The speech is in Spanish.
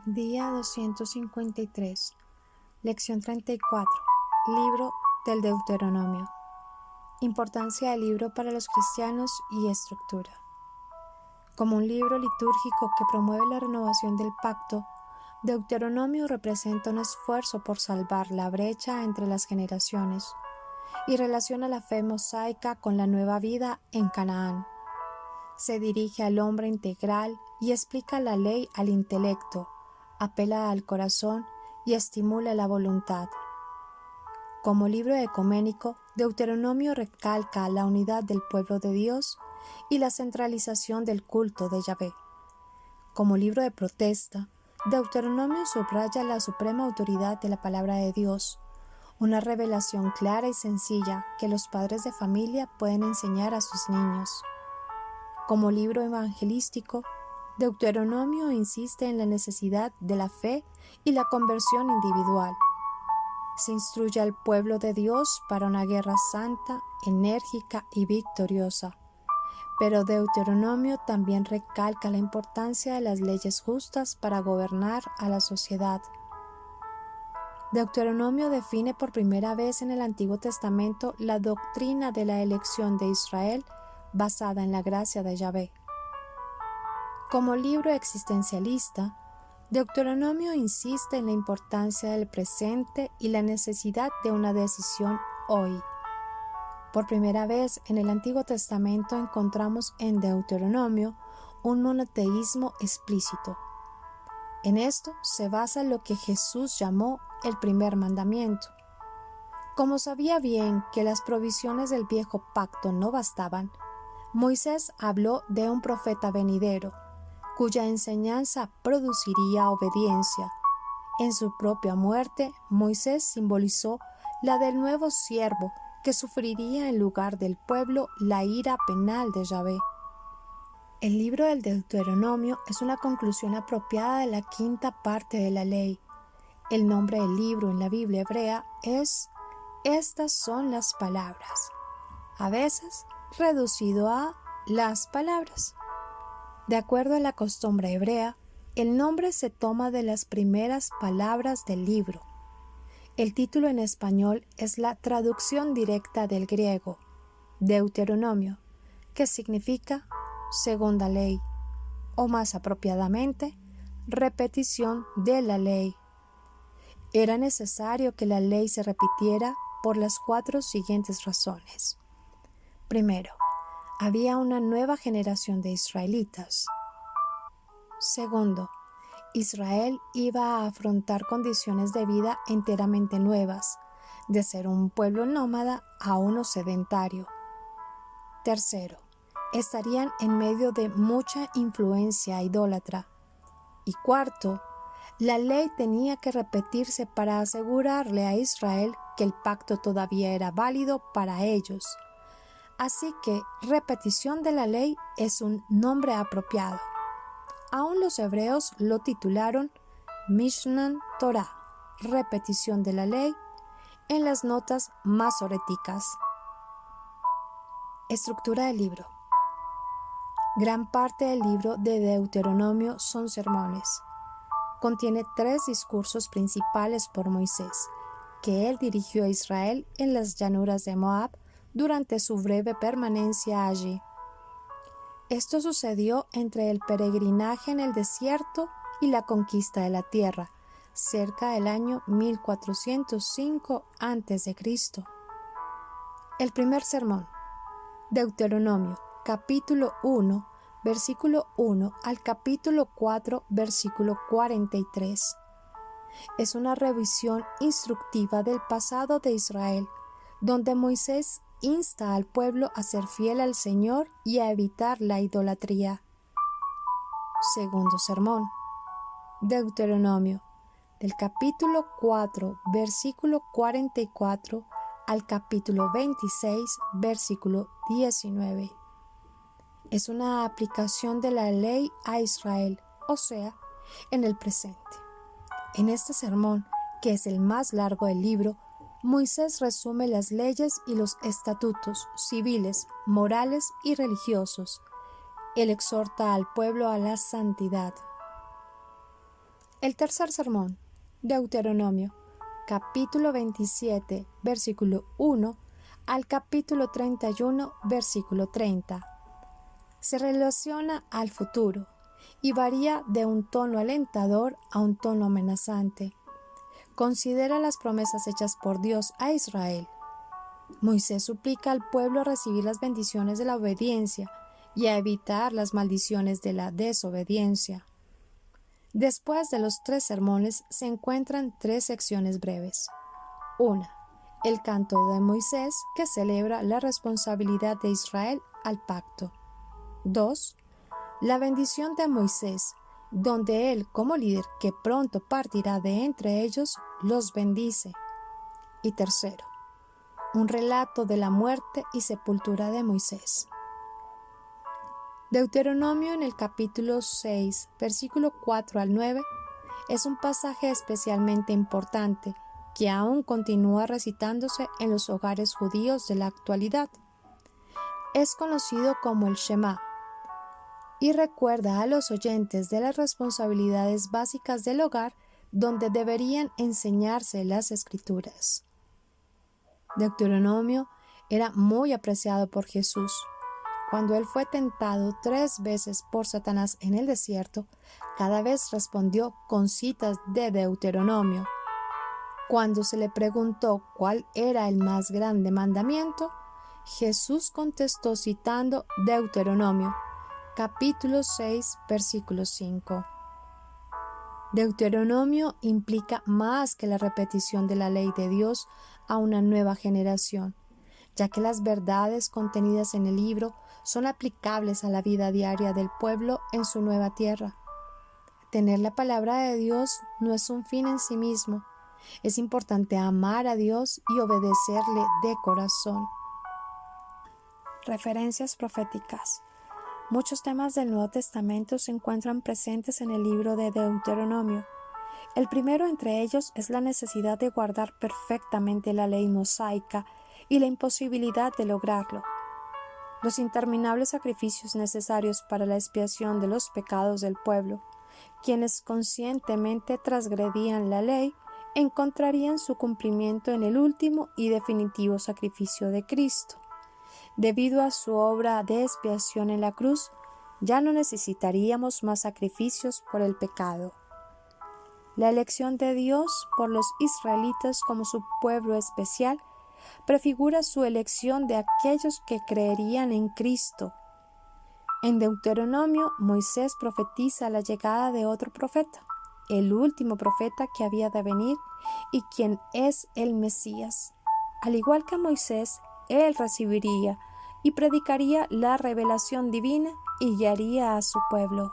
Día 253, Lección 34, Libro del Deuteronomio. Importancia del libro para los cristianos y estructura. Como un libro litúrgico que promueve la renovación del pacto, Deuteronomio representa un esfuerzo por salvar la brecha entre las generaciones y relaciona la fe mosaica con la nueva vida en Canaán. Se dirige al hombre integral y explica la ley al intelecto, apela al corazón y estimula la voluntad. Como libro ecuménico, Deuteronomio recalca la unidad del pueblo de Dios y la centralización del culto de Yahvé. Como libro de protesta, Deuteronomio subraya la suprema autoridad de la palabra de Dios, una revelación clara y sencilla que los padres de familia pueden enseñar a sus niños. Como libro evangelístico, Deuteronomio insiste en la necesidad de la fe y la conversión individual. Se instruye al pueblo de Dios para una guerra santa, enérgica y victoriosa. Pero Deuteronomio también recalca la importancia de las leyes justas para gobernar a la sociedad. Deuteronomio define por primera vez en el Antiguo Testamento la doctrina de la elección de Israel basada en la gracia de Yahvé. Como libro existencialista, Deuteronomio insiste en la importancia del presente y la necesidad de una decisión hoy. Por primera vez en el Antiguo Testamento encontramos en Deuteronomio un monoteísmo explícito. En esto se basa lo que Jesús llamó el primer mandamiento. Como sabía bien que las provisiones del viejo pacto no bastaban, Moisés habló de un profeta venidero, cuya enseñanza produciría obediencia. En su propia muerte, Moisés simbolizó la del nuevo siervo que sufriría en lugar del pueblo la ira penal de Yahvé. El libro del Deuteronomio es una conclusión apropiada de la quinta parte de la ley. El nombre del libro en la Biblia hebrea es Estas son las palabras, a veces reducido a las palabras. De acuerdo a la costumbre hebrea, el nombre se toma de las primeras palabras del libro. El título en español es la traducción directa del griego, Deuteronomio, que significa segunda ley, o más apropiadamente, repetición de la ley. Era necesario que la ley se repitiera por las 4 siguientes razones. Primero, había una nueva generación de israelitas. Segundo, Israel iba a afrontar condiciones de vida enteramente nuevas, de ser un pueblo nómada a uno sedentario. Tercero, estarían en medio de mucha influencia idólatra. Y cuarto, la ley tenía que repetirse para asegurarle a Israel que el pacto todavía era válido para ellos. Así que repetición de la ley es un nombre apropiado. Aún los hebreos lo titularon Mishnan Torah, repetición de la ley, en las notas masoréticas. Estructura del libro. Gran parte del libro de Deuteronomio son sermones. Contiene 3 discursos principales por Moisés, que él dirigió a Israel en las llanuras de Moab durante su breve permanencia allí. Esto sucedió entre el peregrinaje en el desierto y la conquista de la tierra, cerca del año 1405 a.C. El primer sermón, Deuteronomio, capítulo 1, versículo 1 al capítulo 4, versículo 43. Es una revisión instructiva del pasado de Israel, donde Moisés insta al pueblo a ser fiel al Señor y a evitar la idolatría. Segundo sermón, Deuteronomio, del capítulo 4, versículo 44 al capítulo 26, versículo 19. Es una aplicación de la ley a Israel, o sea, en el presente. En este sermón, que es el más largo del libro, Moisés resume las leyes y los estatutos civiles, morales y religiosos. Él exhorta al pueblo a la santidad. El tercer sermón, Deuteronomio, capítulo 27, versículo 1 al capítulo 31, versículo 30. Se relaciona al futuro y varía de un tono alentador a un tono amenazante. Considera las promesas hechas por Dios a Israel. Moisés suplica al pueblo a recibir las bendiciones de la obediencia y a evitar las maldiciones de la desobediencia. Después de los 3 sermones se encuentran 3 secciones breves. 1. El canto de Moisés, que celebra la responsabilidad de Israel al pacto. 2. La bendición de Moisés, donde él, como líder que pronto partirá de entre ellos, los bendice. Y 3. Un relato de la muerte y sepultura de Moisés. Deuteronomio en el capítulo 6, versículo 4 al 9, es un pasaje especialmente importante que aún continúa recitándose en los hogares judíos de la actualidad. Es conocido como el Shema y recuerda a los oyentes de las responsabilidades básicas del hogar donde deberían enseñarse las Escrituras. Deuteronomio era muy apreciado por Jesús. Cuando él fue tentado 3 veces por Satanás en el desierto, cada vez respondió con citas de Deuteronomio. Cuando se le preguntó cuál era el más grande mandamiento, Jesús contestó citando Deuteronomio, capítulo 6, versículo 5. Deuteronomio implica más que la repetición de la ley de Dios a una nueva generación, ya que las verdades contenidas en el libro son aplicables a la vida diaria del pueblo en su nueva tierra. Tener la palabra de Dios no es un fin en sí mismo. Es importante amar a Dios y obedecerle de corazón. Referencias proféticas. Muchos temas del Nuevo Testamento se encuentran presentes en el libro de Deuteronomio. El primero entre ellos es la necesidad de guardar perfectamente la ley mosaica y la imposibilidad de lograrlo. Los interminables sacrificios necesarios para la expiación de los pecados del pueblo, quienes conscientemente transgredían la ley, encontrarían su cumplimiento en el último y definitivo sacrificio de Cristo. Debido a su obra de expiación en la cruz, ya no necesitaríamos más sacrificios por el pecado. La elección de Dios por los israelitas como su pueblo especial prefigura su elección de aquellos que creerían en Cristo. En Deuteronomio, Moisés profetiza la llegada de otro profeta, el último profeta que había de venir y quien es el Mesías. Al igual que Moisés, él recibiría y predicaría la revelación divina y guiaría a su pueblo.